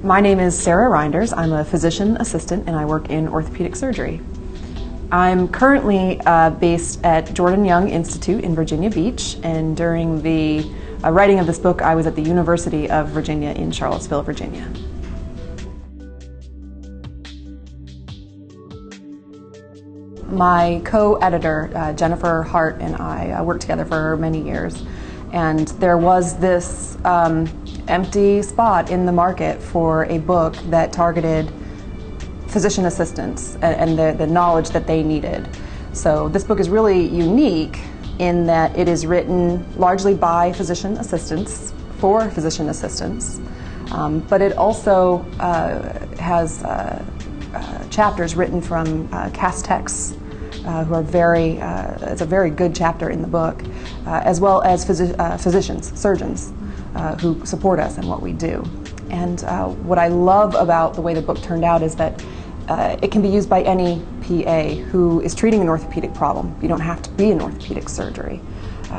My name is Sara Rynders. I'm a physician assistant and I work in orthopedic surgery. I'm currently based at Jordan Young Institute in Virginia Beach, and during the writing of this book I was at the University of Virginia in Charlottesville, Virginia. My co-editor, Jennifer Hart, and I worked together for many years, and there was this empty spot in the market for a book that targeted physician assistants and the knowledge that they needed. So this book is really unique in that it is written largely by physician assistants for physician assistants, but it also has chapters written from cast techs who are it's a very good chapter in the book, as well as physicians, surgeons who support us in what we do. And what I love about the way the book turned out is that it can be used by any PA who is treating an orthopedic problem. You don't have to be in orthopedic surgery.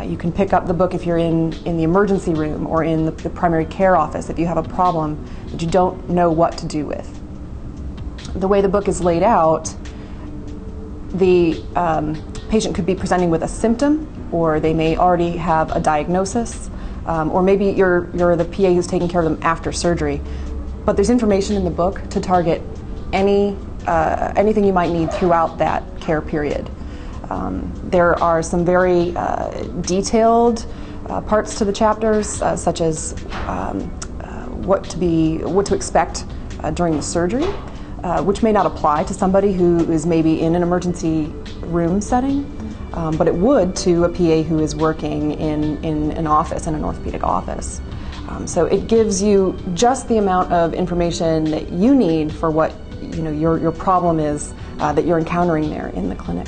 You can pick up the book if you're in the emergency room or in the primary care office if you have a problem that you don't know what to do with. The way the book is laid out, the patient could be presenting with a symptom, or they may already have a diagnosis, or maybe you're the PA who's taking care of them after surgery. But there's information in the book to target anything you might need throughout that care period. There are some very detailed parts to the chapters, such as what to expect during the surgery, which may not apply to somebody who is maybe in an emergency room setting, but it would to a PA who is working in an office, in an orthopedic office. So it gives you just the amount of information that you need for what your problem is that you're encountering there in the clinic.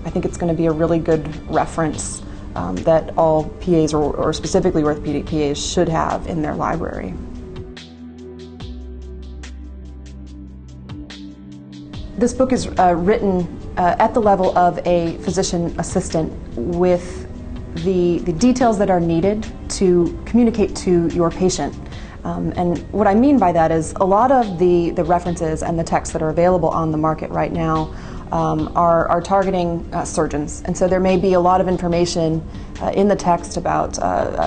I think it's going to be a really good reference that all PAs or specifically orthopedic PAs should have in their library. This book is written at the level of a physician assistant with the details that are needed to communicate to your patient. And what I mean by that is a lot of the references and the texts that are available on the market right now are targeting surgeons. And so there may be a lot of information in the text about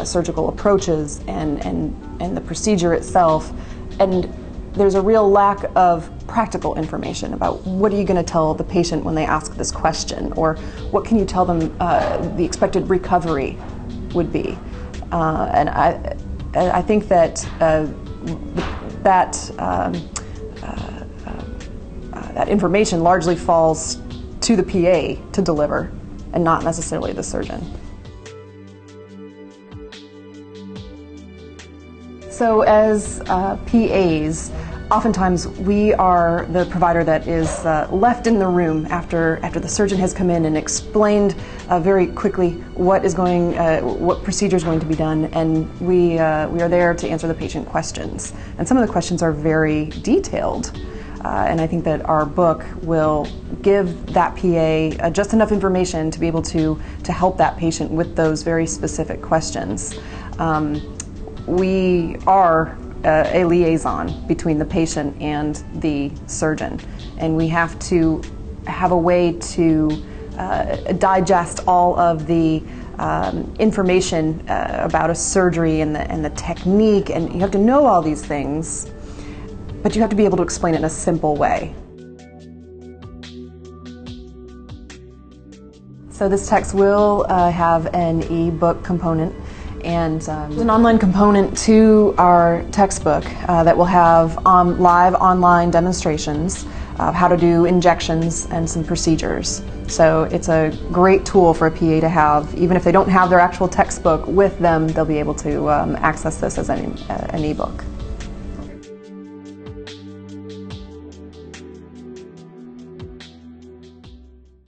surgical approaches and the procedure itself. And there's a real lack of practical information about what are you going to tell the patient when they ask this question, or what can you tell them the expected recovery would be. And I think that that information largely falls to the PA to deliver, and not necessarily the surgeon. So as PAs, oftentimes we are the provider that is left in the room after the surgeon has come in and explained very quickly what procedure is going to be done, and we are there to answer the patient questions. And some of the questions are very detailed, and I think that our book will give that PA just enough information to be able to help that patient with those very specific questions. We are a liaison between the patient and the surgeon, and we have to have a way to digest all of the information about a surgery and the technique, and you have to know all these things, but you have to be able to explain it in a simple way. So this text will have an e-book component, and there's an online component to our textbook that will have live online demonstrations of how to do injections and some procedures. So it's a great tool for a PA to have. Even if they don't have their actual textbook with them, they'll be able to access this as an e-book.